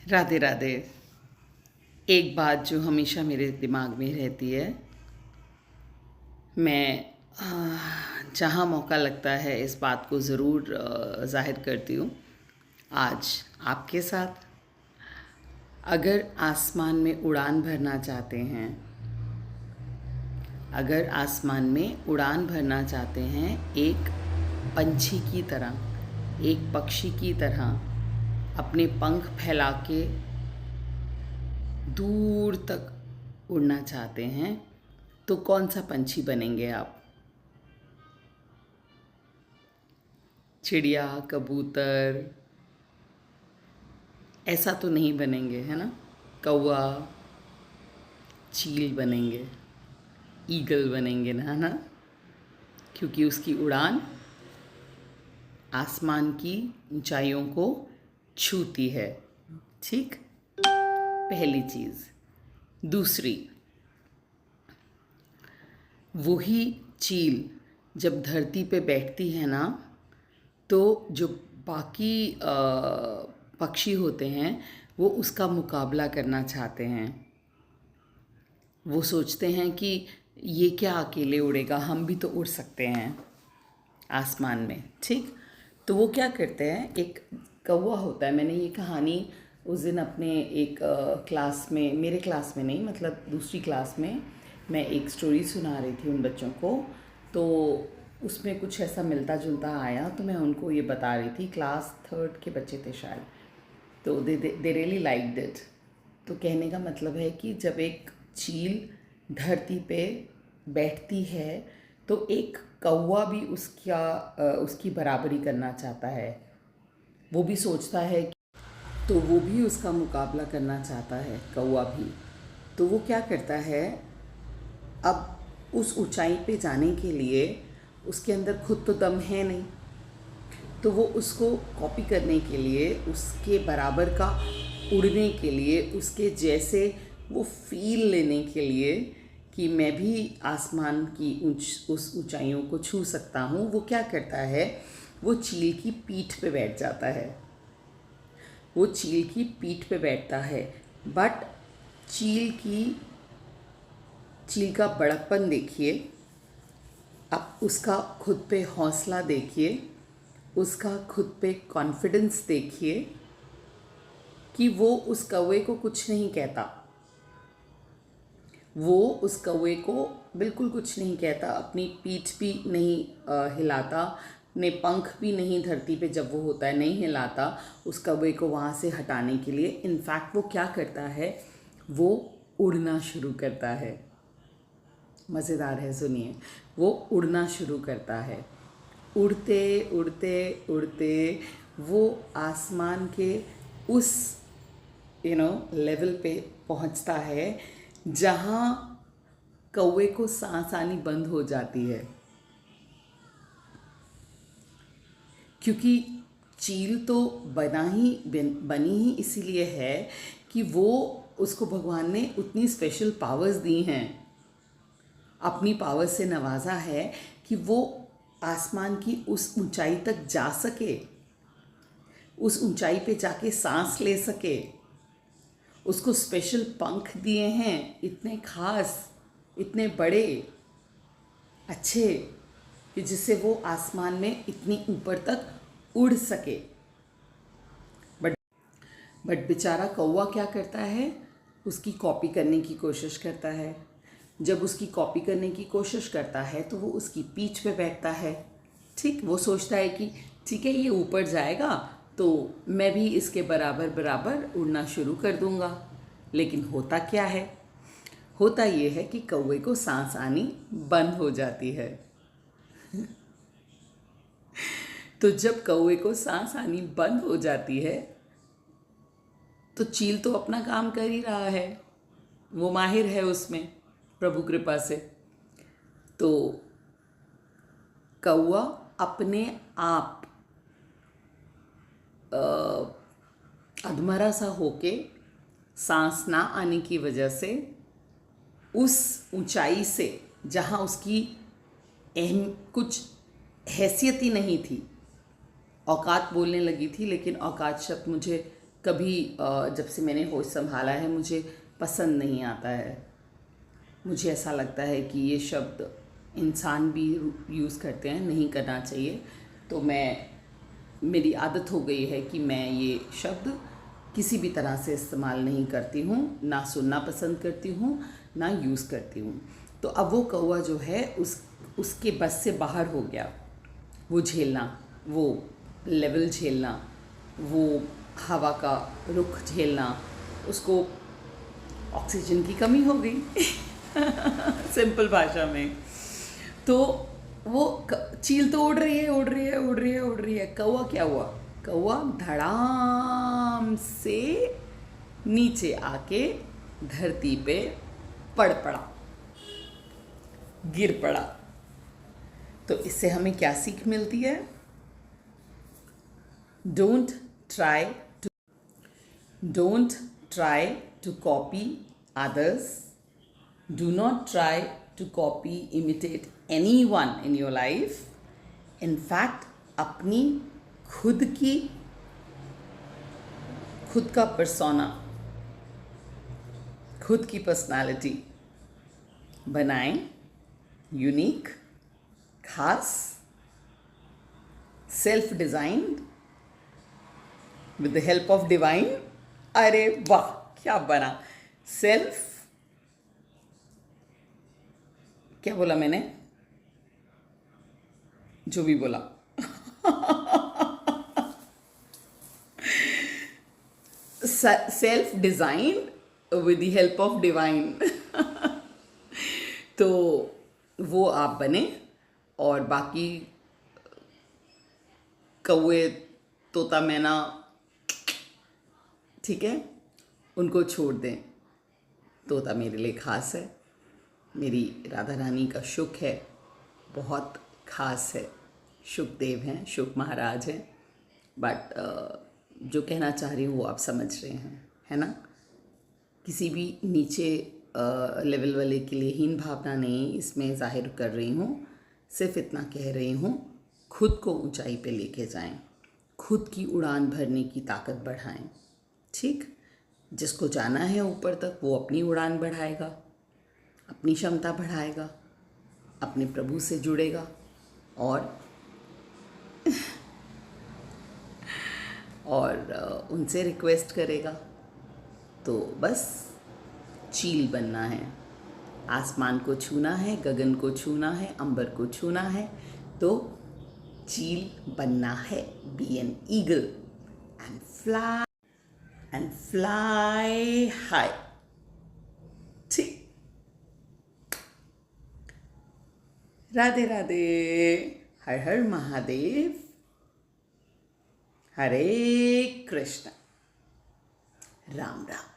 राधे राधे। एक बात जो हमेशा मेरे दिमाग में रहती है, मैं जहाँ मौका लगता है इस बात को ज़रूर ज़ाहिर करती हूँ। आज आपके साथ, अगर आसमान में उड़ान भरना चाहते हैं, अगर आसमान में उड़ान भरना चाहते हैं एक पंछी की तरह, एक पक्षी की तरह अपने पंख फैला के दूर तक उड़ना चाहते हैं, तो कौन सा पंछी बनेंगे आप? चिड़िया, कबूतर ऐसा तो नहीं बनेंगे, है ना? कौवा, चील बनेंगे, ईगल बनेंगे ना, है ना? क्योंकि उसकी उड़ान आसमान की ऊंचाइयों को छूती है। ठीक, पहली चीज़। दूसरी, वही चील जब धरती पे बैठती है ना, तो जो बाकी पक्षी होते हैं वो उसका मुकाबला करना चाहते हैं। वो सोचते हैं कि ये क्या अकेले उड़ेगा, हम भी तो उड़ सकते हैं आसमान में। ठीक, तो वो क्या करते हैं, एक कौवा होता है। मैंने ये कहानी उस दिन अपने एक क्लास में, मेरे क्लास में नहीं, मतलब दूसरी क्लास में मैं एक स्टोरी सुना रही थी उन बच्चों को। तो उसमें कुछ ऐसा मिलता जुलता आया, तो मैं उनको ये बता रही थी। क्लास थर्ड के बच्चे थे शायद, तो दे रियली लाइक्ड इट। तो कहने का मतलब है कि जब एक चील धरती पे बैठती है तो एक कौवा भी उसकी बराबरी करना चाहता है। वो भी सोचता है कि, तो वो भी उसका मुकाबला करना चाहता है, कौवा भी। तो वो क्या करता है, अब उस ऊंचाई पे जाने के लिए उसके अंदर खुद तो दम है नहीं, तो वो उसको कॉपी करने के लिए, उसके बराबर का उड़ने के लिए, उसके जैसे वो फील लेने के लिए कि मैं भी आसमान की उस ऊंचाइयों को छू सकता हूँ, वो क्या करता है, वो चील की पीठ पे बैठ जाता है। वो चील की पीठ पे बैठता है। बट चील का बड़प्पन देखिए, अब उसका खुद पे हौसला देखिए, उसका खुद पे कॉन्फिडेंस देखिए कि वो उस कौवे को कुछ नहीं कहता। वो उस कौवे को बिल्कुल कुछ नहीं कहता, अपनी पीठ भी नहीं हिलाता, अपने पंख भी नहीं धरती पे जब वो होता है नहीं हिलाता उस कौवे को वहाँ से हटाने के लिए। इनफैक्ट वो क्या करता है, वो उड़ना शुरू करता है। मज़ेदार है, सुनिए। वो उड़ना शुरू करता है। उड़ते उड़ते उड़ते वो आसमान के उस लेवल पे पहुंचता है जहाँ कौवे को सांस आनी बंद हो जाती है। क्योंकि चील तो बनी ही इसीलिए है कि वो, उसको भगवान ने उतनी स्पेशल पावर्स दी हैं, अपनी पावर से नवाजा है कि वो आसमान की उस ऊंचाई तक जा सके, उस ऊंचाई पे जाके सांस ले सके। उसको स्पेशल पंख दिए हैं, इतने खास, इतने बड़े, अच्छे, कि जिससे वो आसमान में इतनी ऊपर तक उड़ सके। बट बेचारा कौवा क्या करता है, उसकी कॉपी करने की कोशिश करता है। जब उसकी कॉपी करने की कोशिश करता है तो वो उसकी पीठ पे बैठता है। ठीक, वो सोचता है कि ठीक है, ये ऊपर जाएगा तो मैं भी इसके बराबर बराबर उड़ना शुरू कर दूंगा। लेकिन होता क्या है, होता ये है कि कौवे को सांस आनी बंद हो जाती है। तो जब कौवे को सांस आनी बंद हो जाती है तो चील तो अपना काम कर ही रहा है, वो माहिर है उसमें, प्रभु कृपा से। तो कौवा अपने आप अधमरा सा होके, सांस ना आने की वजह से उस ऊंचाई से, जहाँ उसकी कुछ हैसियत ही नहीं थी, औकात बोलने लगी थी लेकिन औकात शब्द मुझे कभी जब से मैंने होश संभाला है मुझे पसंद नहीं आता है। मुझे ऐसा लगता है कि ये शब्द इंसान भी यूज़ करते हैं, नहीं करना चाहिए। तो मेरी आदत हो गई है कि मैं ये शब्द किसी भी तरह से इस्तेमाल नहीं करती हूँ, ना सुनना पसंद करती हूँ, ना यूज़ करती हूँ। तो अब वो कौवा जो है उसके बस से बाहर हो गया। वो झेलना, वो लेवल झेलना, वो हवा का रुख झेलना, उसको ऑक्सीजन की कमी हो गई सिंपल भाषा में। तो वो चील तो उड़ रही है, उड़ रही है, उड़ रही है, उड़ रही है। कौवा क्या हुआ? कौवा धड़ाम से नीचे आके धरती पे पड़ पड़ा, गिर पड़ा। तो इससे हमें क्या सीख मिलती है? Don't try to copy others. Do not try to copy, imitate anyone in your life. In fact, अपनी खुद का persona, खुद की पर्सनालिटी बनाएं, यूनिक, खास, self designed with the help of divine. अरे वाह, क्या बना! सेल्फ, क्या बोला मैंने? जो भी बोला self designed with the help of divine तो वो आप बने, और बाकी कौवे, तोता, मैना, ठीक है, उनको छोड़ दें। तोता मेरे लिए खास है, मेरी राधा रानी का शुक है, बहुत खास है। शुकदेव हैं, शुक महाराज हैं। बट जो कहना चाह रही हूँ वो आप समझ रहे हैं, है ना? किसी भी नीचे लेवल वाले के लिए हीन भावना नहीं इसमें जाहिर कर रही हूँ। सिर्फ इतना कह रही हूँ, खुद को ऊंचाई पे लेके जाएं, खुद की उड़ान भरने की ताकत बढ़ाएं। ठीक, जिसको जाना है ऊपर तक वो अपनी उड़ान बढ़ाएगा, अपनी क्षमता बढ़ाएगा, अपने प्रभु से जुड़ेगा और उनसे रिक्वेस्ट करेगा। तो बस चील बनना है, आसमान को छूना है, गगन को छूना है, अंबर को छूना है, तो चील बनना है। Be an eagle and fly high. ठीक, राधे राधे, हर हर महादेव, हरे कृष्ण, राम राम।